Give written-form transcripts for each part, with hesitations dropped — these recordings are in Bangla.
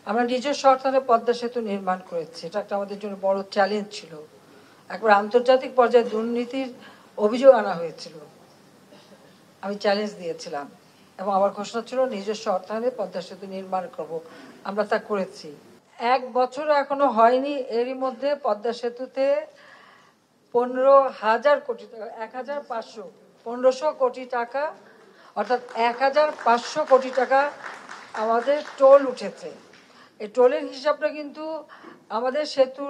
আমরা নিজস্ব অর্থায়নে পদ্মা সেতু নির্মাণ করেছি। এটা একটা আমাদের জন্য বড় চ্যালেঞ্জ ছিল। একবার আন্তর্জাতিক পর্যায়ে দুর্নীতির অভিযোগ আনা হয়েছিল, আমি চ্যালেঞ্জ দিয়েছিলাম এবং আমার ঘোষণা ছিল নিজস্ব অর্থায়নে পদ্মা সেতু নির্মাণ করব। আমরা তা করেছি। 1 বছর এখনো হয়নি, এরই মধ্যে পদ্মা সেতুতে 15,000 কোটি টাকা, 1500 কোটি টাকা, অর্থাৎ 1500 কোটি টাকা আমাদের টোল উঠেছে। এই টোলের হিসাবটা কিন্তু আমাদের সেতু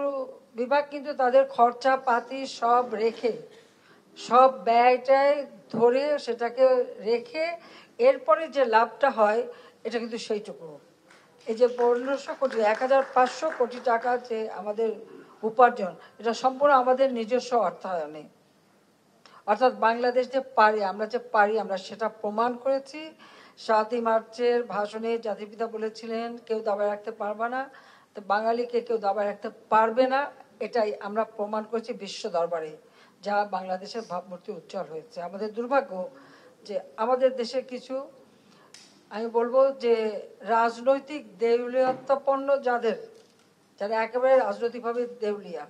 বিভাগ কিন্তু তাদের খরচা পাতি সব রেখে, সব ব্যয়টায় ধরে সেটাকে রেখে এরপরে যে লাভটা হয় এটা কিন্তু সেইটুকু। এই যে 1500 কোটি 1500 কোটি টাকা যে আমাদের উপার্জন, এটা সম্পূর্ণ আমাদের নিজস্ব অর্থায়নে। অর্থাৎ বাংলাদেশ যে পারি, আমরা সেটা প্রমাণ করেছি। 7ই মার্চের ভাষণে জাতির পিতা বলেছিলেন কেউ দাবায় রাখতে পারবে না, তো বাঙালিকে কেউ দাবায় রাখতে পারবে না, এটাই আমরা প্রমাণ করেছি বিশ্ব দরবারে, যা বাংলাদেশের ভাবমূর্তি উজ্জ্বল হয়েছে। আমাদের দুর্ভাগ্য যে আমাদের দেশের কিছু, আমি বলবো যে রাজনৈতিক দেউলিয়াত্বপন্ন যারা একেবারে রাজনৈতিকভাবে দেউলিয়া,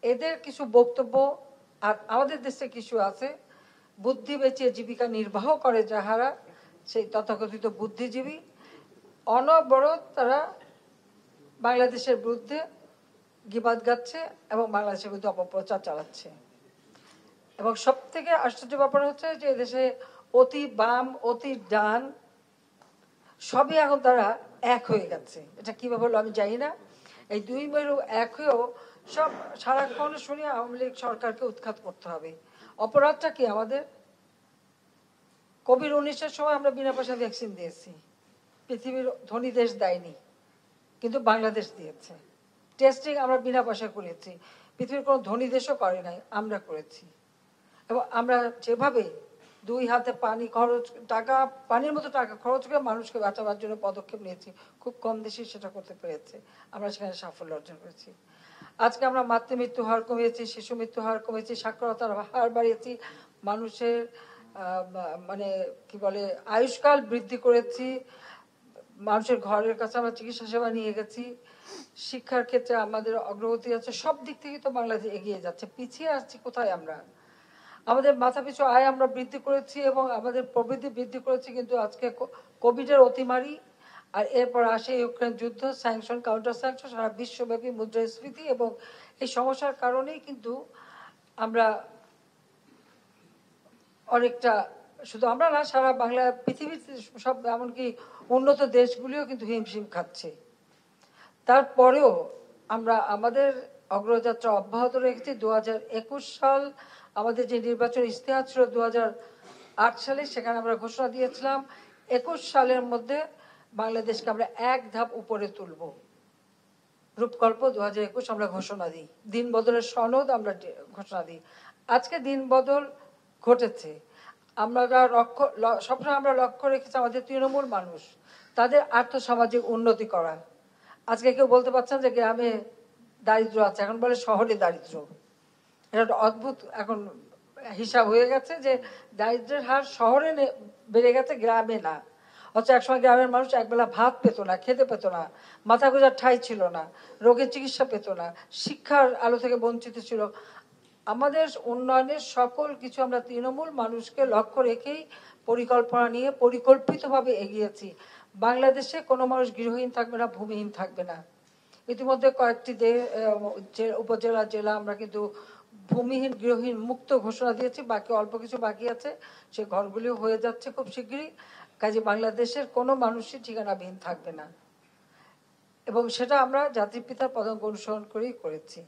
এদের কিছু বক্তব্য, আর আমাদের দেশে কিছু আছে বুদ্ধি বেঁচে জীবিকা নির্বাহ করে যাহারা, সেই তথাকথিত বুদ্ধিজীবী, অনবরত তারা বাংলাদেশের বিরুদ্ধে গিবাদ গাচ্ছে এবং বাংলাদেশের বিরুদ্ধে অপপ্রচার চালাচ্ছে। এবং সব থেকে আশ্চর্য ব্যাপার হচ্ছে যে দেশে অতি বাম অতি ডান সবই এখন তারা এক হয়ে গেছে। এটা কিভাবে হলো আমি জানি না। এই দুই মেরু এক হয়েও সব সারাক্ষণ শুনি আওয়ামী লীগ সরকারকে উৎখাত করতে হবে। অপরাধটা কি আমাদের? কোভিড-19-এর সময় আমরা বিনা পয়সা ভ্যাকসিন দিয়েছি, পৃথিবীর ধনী দেশ দেয়নি, কিন্তু বাংলাদেশ দিয়েছে। টেস্টিং আমরা বিনা পয়সা করেছি, পৃথিবীর কোনো ধনী দেশও করে নাই, আমরা করেছি। এবং আমরা যেভাবে 2 হাতে পানির মতো টাকা খরচ করে মানুষকে বাঁচাবার জন্য পদক্ষেপ নিয়েছি, খুব কম দেশই সেটা করতে পেরেছে। আমরা সেখানে সাফল্য অর্জন করেছি। আজকে আমরা মাতৃমৃত্যু হার কমিয়েছি, শিশু মৃত্যু হার কমিয়েছি, সাক্ষরতার হার বাড়িয়েছি, মানুষের মানে কি বলে আয়ুষ্কাল বৃদ্ধি করেছি, মানুষের ঘরের কাছে আমরা চিকিৎসা সেবা নিয়ে গেছি, শিক্ষার ক্ষেত্রে আমাদের অগ্রগতি আছে। সব দিক থেকে তো বাংলাদেশ এগিয়ে যাচ্ছে। পিছিয়ে আসছি কোথায় আমরা? আমাদের মাথাপিছু আয় আমরা বৃদ্ধি করেছি এবং আমাদের প্রবৃদ্ধি বৃদ্ধি করেছি, কিন্তু আজকে কোভিডের অতিমারি, আর এরপর আসে ইউক্রেন যুদ্ধ, স্যাংশন, কাউন্টার স্যাংশন, সারা বিশ্বব্যাপী মুদ্রাস্ফীতি, এবং এই সমস্যার কারণেই কিন্তু আমরা অনেকটা, শুধু আমরা না, সারা বাংলা পৃথিবীর সব এমনকি উন্নত দেশগুলিও কিন্তু হিমশিম খাচ্ছে। তারপরেও আমরা আমাদের অগ্রযাত্রা অব্যাহত রেখেছি। 2021 সাল আমাদের যে নির্বাচন ইশতেহার ছিল 2008 সালে, সেখানে আমরা ঘোষণা দিয়েছিলাম 21 সালের মধ্যে বাংলাদেশকে আমরা এক ধাপ উপরে তুলব। রূপকল্প 2021 আমরা ঘোষণা দিই, দিন বদলের সনদ আমরা ঘোষণা দিই। আজকে দিন বদল ঘটেছে। আমরা সবসময় আমরা লক্ষ্য রেখেছি আমাদের তৃণমূল মানুষ, তাদের আর্থসামাজিক উন্নতি করা। আজকে কেউ বলতে পারছেন যে গ্রামে দারিদ্র আছে, এখন বলে শহরে দারিদ্র। এটা একটা অদ্ভুত এখন হিসাব হয়ে গেছে যে দারিদ্রের হার শহরে বেড়ে গেছে, গ্রামে না। অথচ একসময় গ্রামের মানুষ একবেলা ভাত পেত না, খেতে পেত না, মাথা গোঁজার ঠাঁই ছিল না, রোগের চিকিৎসা পেত না, শিক্ষার আলো থেকে বঞ্চিত ছিল। আমাদের উন্নয়নের সকল কিছু আমরা তৃণমূল মানুষকে লক্ষ্য রেখেই পরিকল্পনা নিয়ে পরিকল্পিতভাবে এগিয়েছি। বাংলাদেশে কোনো মানুষ গৃহহীন থাকবে না, ভূমিহীন থাকবে না। ইতিমধ্যে কয়েকটি উপজেলা, জেলা আমরা কিন্তু ভূমিহীন গৃহহীন মুক্ত ঘোষণা দিয়েছি। বাকি অল্প কিছু বাকি আছে, সে ঘরগুলিও হয়ে যাচ্ছে খুব শীঘ্রই। কাজে বাংলাদেশের কোনো মানুষই ঠিকানাবিহীন থাকবে না, এবং সেটা আমরা জাতির পিতার পদাঙ্ক অনুসরণ করেই করেছি।